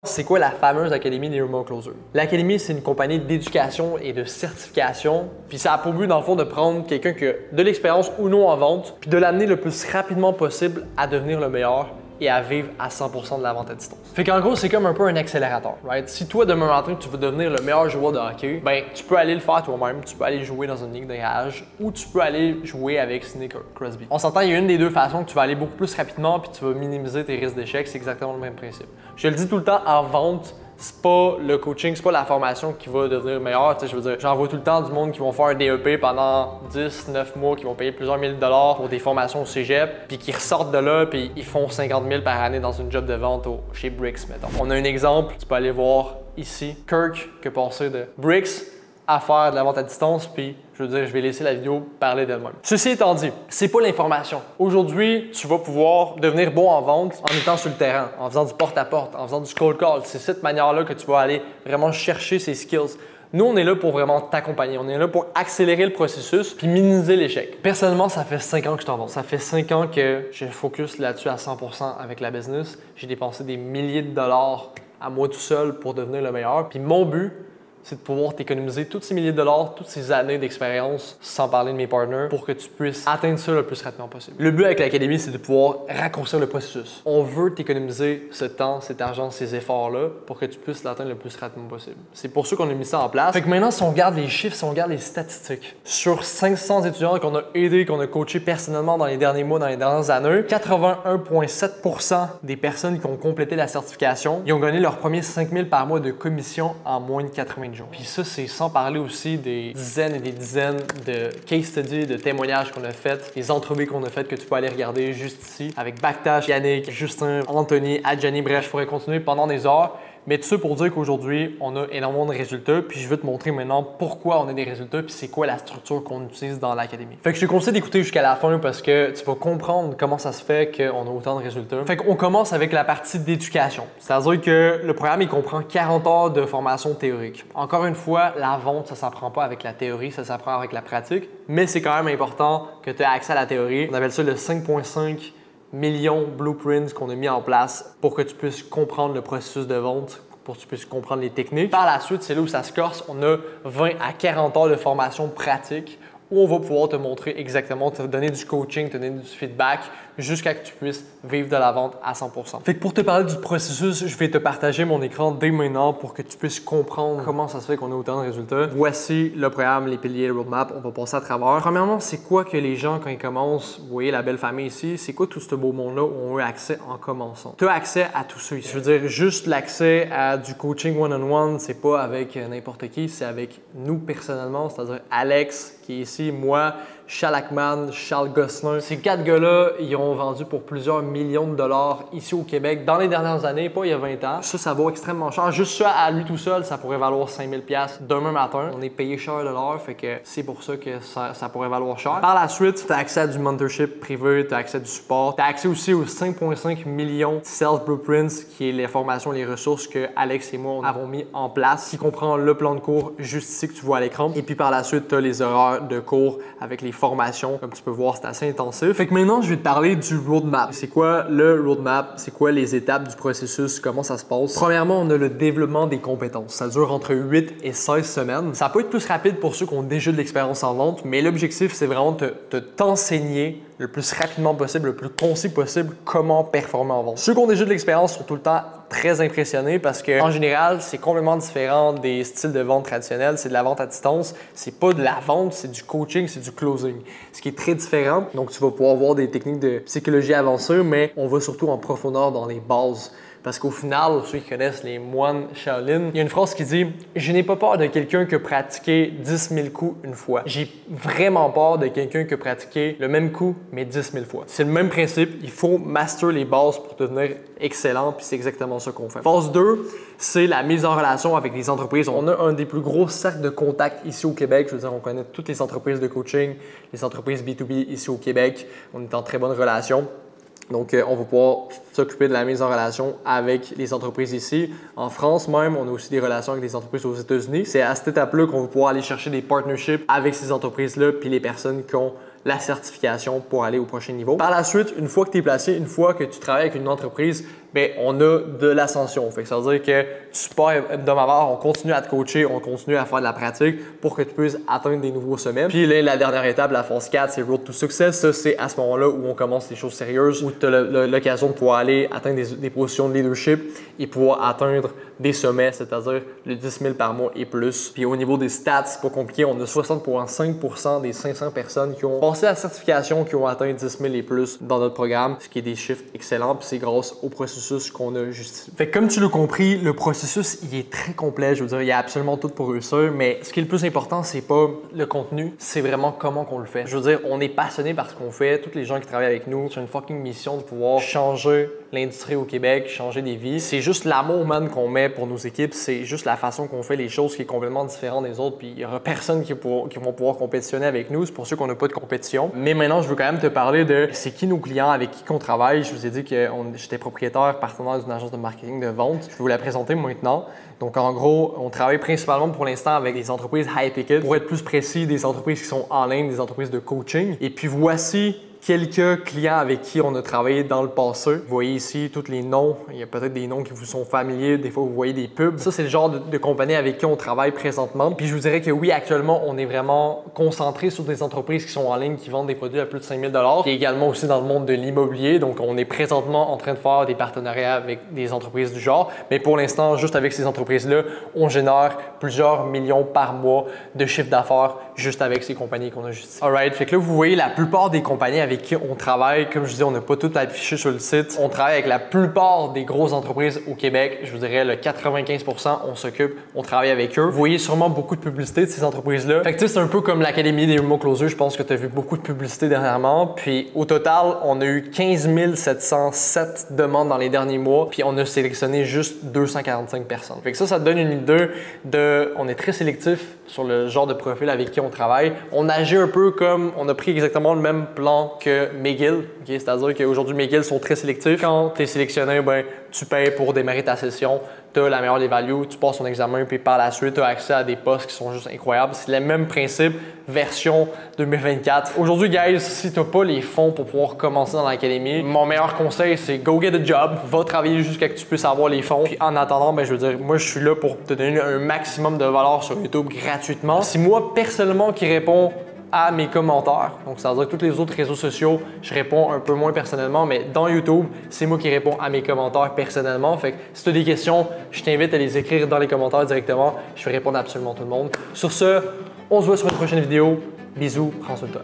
C'est quoi la fameuse Académie des Remote Closers? L'Académie, c'est une compagnie d'éducation et de certification. Puis ça a pour but, dans le fond, de prendre quelqu'un qui a de l'expérience ou non en vente, puis de l'amener le plus rapidement possible à devenir le meilleur et à vivre à 100% de la vente à distance. Fait qu'en gros, c'est comme un peu un accélérateur, right? Si toi, demain matin, tu veux devenir le meilleur joueur de hockey, ben tu peux aller le faire toi-même, tu peux aller jouer dans une ligue de garage ou tu peux aller jouer avec Sidney Crosby. On s'entend, il y a une des deux façons que tu vas aller beaucoup plus rapidement puis tu vas minimiser tes risques d'échec, c'est exactement le même principe. Je le dis tout le temps, en vente, c'est pas le coaching, c'est pas la formation qui va devenir meilleure. Tu sais, je veux dire, j'en vois tout le temps du monde qui vont faire un DEP pendant 10, 9 mois, qui vont payer plusieurs milliers de dollars pour des formations au cégep, puis qui ressortent de là, puis ils font 50 000 par année dans une job de vente chez Brix, mettons. On a un exemple, tu peux aller voir ici, Kirk, qui est passé de Brix à faire de la vente à distance, puis je veux dire, je vais laisser la vidéo parler d'elle-même. Ceci étant dit, c'est pas l'information. Aujourd'hui, tu vas pouvoir devenir bon en vente en étant sur le terrain, en faisant du porte-à-porte, en faisant du cold call. C'est cette manière-là que tu vas aller vraiment chercher ces skills. Nous, on est là pour vraiment t'accompagner. On est là pour accélérer le processus puis minimiser l'échec. Personnellement, ça fait 5 ans que je t'en vends. Ça fait 5 ans que je focus là-dessus à 100% avec la business. J'ai dépensé des milliers de dollars à moi tout seul pour devenir le meilleur. Puis mon but, c'est de pouvoir t'économiser tous ces milliers de dollars, toutes ces années d'expérience, sans parler de mes partners, pour que tu puisses atteindre ça le plus rapidement possible. Le but avec l'Académie, c'est de pouvoir raccourcir le processus. On veut t'économiser ce temps, cet argent, ces efforts-là, pour que tu puisses l'atteindre le plus rapidement possible. C'est pour ça qu'on a mis ça en place. Fait que maintenant, si on regarde les chiffres, si on regarde les statistiques, sur 500 étudiants qu'on a aidés, qu'on a coachés personnellement dans les derniers mois, dans les dernières années, 81,7% des personnes qui ont complété la certification, ils ont gagné leur premier 5 000 par mois de commission en moins de 80 jours. Puis ça, c'est sans parler aussi des dizaines et des dizaines de case studies, de témoignages qu'on a fait, des entrevues qu'on a faites que tu peux aller regarder juste ici avec Backtash, Yannick, Justin, Anthony, Adjani, bref, je pourrais continuer pendant des heures. Mais tout ça pour dire qu'aujourd'hui, on a énormément de résultats, puis je vais te montrer maintenant pourquoi on a des résultats, puis c'est quoi la structure qu'on utilise dans l'académie. Fait que je te conseille d'écouter jusqu'à la fin parce que tu vas comprendre comment ça se fait qu'on a autant de résultats. Fait qu'on commence avec la partie d'éducation. C'est-à-dire que le programme, il comprend 40 heures de formation théorique. Encore une fois, la vente, ça s'apprend pas avec la théorie, ça s'apprend avec la pratique, mais c'est quand même important que tu aies accès à la théorie. On appelle ça le 5.5 millions blueprints qu'on a mis en place pour que tu puisses comprendre le processus de vente, pour que tu puisses comprendre les techniques. Par la suite, c'est là où ça se corse. On a 20 à 40 heures de formation pratique où on va pouvoir te montrer exactement, te donner du coaching, te donner du feedback jusqu'à ce que tu puisses vivre de la vente à 100%. Fait que pour te parler du processus, je vais te partager mon écran dès maintenant pour que tu puisses comprendre comment ça se fait qu'on a autant de résultats. Voici le programme, les piliers, le roadmap, on va passer à travers. Premièrement, c'est quoi que les gens, quand ils commencent, vous voyez la belle famille ici, c'est quoi tout ce beau monde-là où on a accès en commençant? Tu as accès à tout ça ici. Je veux dire, juste l'accès à du coaching one-on-one, c'est pas avec n'importe qui, c'est avec nous personnellement, c'est-à-dire Alex qui est ici, moi, Charles Ackman, Charles Gosselin. Ces 4 gars-là, ils ont vendu pour plusieurs millions de dollars ici au Québec dans les dernières années, pas il y a 20 ans. Ça vaut extrêmement cher. Juste ça, à lui tout seul, ça pourrait valoir 5 000 $ demain matin. On est payé cher de l'heure, fait que c'est pour ça que ça pourrait valoir cher. Par la suite, tu as accès à du mentorship privé, tu as accès à du support. Tu as accès aussi aux 5,5 millions Sales Blueprints, qui est les formations, les ressources que Alex et moi avons mis en place, qui comprend le plan de cours juste ici que tu vois à l'écran. Et puis par la suite, tu as les horaires de cours avec les formations. Comme tu peux voir, c'est assez intensif. Fait que maintenant, je vais te parler du roadmap. C'est quoi le roadmap? C'est quoi les étapes du processus? Comment ça se passe? Premièrement, on a le développement des compétences. Ça dure entre 8 et 16 semaines. Ça peut être plus rapide pour ceux qui ont déjà de l'expérience en vente, mais l'objectif, c'est vraiment de t'enseigner le plus rapidement possible, le plus concis possible, comment performer en vente. Ceux qui ont déjà de l'expérience sont tout le temps très impressionnés parce que en général, c'est complètement différent des styles de vente traditionnels. C'est de la vente à distance. C'est pas de la vente, c'est du coaching, c'est du closing. Ce qui est très différent. Donc, tu vas pouvoir voir des techniques de psychologie avancée, mais on va surtout en profondeur dans les bases. Parce qu'au final, ceux qui connaissent les moines Shaolin, il y a une phrase qui dit « Je n'ai pas peur de quelqu'un qui a pratiqué 10 000 coups une fois. J'ai vraiment peur de quelqu'un qui a pratiqué le même coup, mais 10 000 fois. » C'est le même principe. Il faut master les bases pour devenir excellent, puis c'est exactement ça qu'on fait. Phase 2, c'est la mise en relation avec les entreprises. On a un des plus gros cercles de contacts ici au Québec. Je veux dire, on connaît toutes les entreprises de coaching, les entreprises B2B ici au Québec. On est en très bonne relation. Donc, on va pouvoir s'occuper de la mise en relation avec les entreprises ici. En France même, on a aussi des relations avec des entreprises aux États-Unis. C'est à cette étape-là qu'on va pouvoir aller chercher des partnerships avec ces entreprises-là puis les personnes qui ont la certification pour aller au prochain niveau. Par la suite, une fois que tu es placé, une fois que tu travailles avec une entreprise, bien, on a de l'ascension. Fait que ça veut dire que du support hebdomadaire, on continue à te coacher, on continue à faire de la pratique pour que tu puisses atteindre des nouveaux sommets. Puis là, la dernière étape, la phase 4, c'est Road to Success. Ça, c'est à ce moment-là où on commence les choses sérieuses, où tu as l'occasion de pouvoir aller atteindre des positions de leadership et pouvoir atteindre des sommets, c'est-à-dire le 10 000 par mois et plus. Puis au niveau des stats, c'est pas compliqué, on a 60,5% des 500 personnes qui ont passé la certification, qui ont atteint 10 000 et plus dans notre programme, ce qui est des chiffres excellents, puis c'est grâce au processus qu'on a justifié. Fait que comme tu l'as compris, le processus, il est très complet, je veux dire, il y a absolument tout pour réussir, mais ce qui est le plus important, c'est pas le contenu, c'est vraiment comment qu'on le fait. Je veux dire, on est passionné par ce qu'on fait, tous les gens qui travaillent avec nous, c'est une fucking mission de pouvoir changer l'industrie au Québec, changer des vies. C'est juste l'amour, man, qu'on met pour nos équipes, c'est juste la façon qu'on fait les choses qui est complètement différente des autres, puis il y aura personne qui vont pouvoir compétitionner avec nous, c'est pour ça qu'on n'a pas de compétition. Mais maintenant, je veux quand même te parler de c'est qui nos clients, avec qui qu'on travaille. Je vous ai dit que j'étais propriétaire, partenaire d'une agence de marketing de vente. Je vais vous la présenter maintenant. Donc, en gros, on travaille principalement pour l'instant avec des entreprises high ticket. Pour être plus précis, des entreprises qui sont en ligne, des entreprises de coaching. Et puis, voici quelques clients avec qui on a travaillé dans le passé. Vous voyez ici tous les noms. Il y a peut-être des noms qui vous sont familiers. Des fois, vous voyez des pubs. Ça, c'est le genre de compagnie avec qui on travaille présentement. Puis je vous dirais que oui, actuellement, on est vraiment concentré sur des entreprises qui sont en ligne, qui vendent des produits à plus de 5 000 $. Puis également aussi dans le monde de l'immobilier. Donc, on est présentement en train de faire des partenariats avec des entreprises du genre. Mais pour l'instant, juste avec ces entreprises-là, on génère plusieurs millions par mois de chiffre d'affaires juste avec ces compagnies qu'on a juste. Alright, fait que là, vous voyez la plupart des compagnies avec qui on travaille. Comme je disais, on n'a pas tout affiché sur le site. On travaille avec la plupart des grosses entreprises au Québec. Je vous dirais le 95%, on travaille avec eux. Vous voyez sûrement beaucoup de publicité de ces entreprises-là. Fait que tu sais, c'est un peu comme l'Académie des Remote Closers. Je pense que tu as vu beaucoup de publicité dernièrement. Puis au total, on a eu 15 707 demandes dans les derniers mois. Puis on a sélectionné juste 245 personnes. Fait que ça te donne une idée de... On est très sélectif sur le genre de profil avec qui on travaille. On agit un peu comme... On a pris exactement le même plan que McGill. Okay? C'est-à-dire qu'aujourd'hui, McGill sont très sélectifs. Quand tu es sélectionné, ben, tu payes pour démarrer ta session. Tu as la meilleure des values, tu passes ton examen, puis par la suite, tu as accès à des postes qui sont juste incroyables. C'est le même principe, version 2024. Aujourd'hui, guys, si tu n'as pas les fonds pour pouvoir commencer dans l'académie, mon meilleur conseil, c'est go get a job. Va travailler jusqu'à que tu puisses avoir les fonds. Puis en attendant, ben, je veux dire, moi, je suis là pour te donner un maximum de valeur sur YouTube gratuitement. C'est moi, personnellement, qui réponds à mes commentaires. Donc, ça veut dire que tous les autres réseaux sociaux, je réponds un peu moins personnellement, mais dans YouTube, c'est moi qui réponds à mes commentaires personnellement. Fait que si tu as des questions, je t'invite à les écrire dans les commentaires directement. Je vais répondre à absolument tout le monde. Sur ce, on se voit sur une prochaine vidéo. Bisous, prends soin de toi.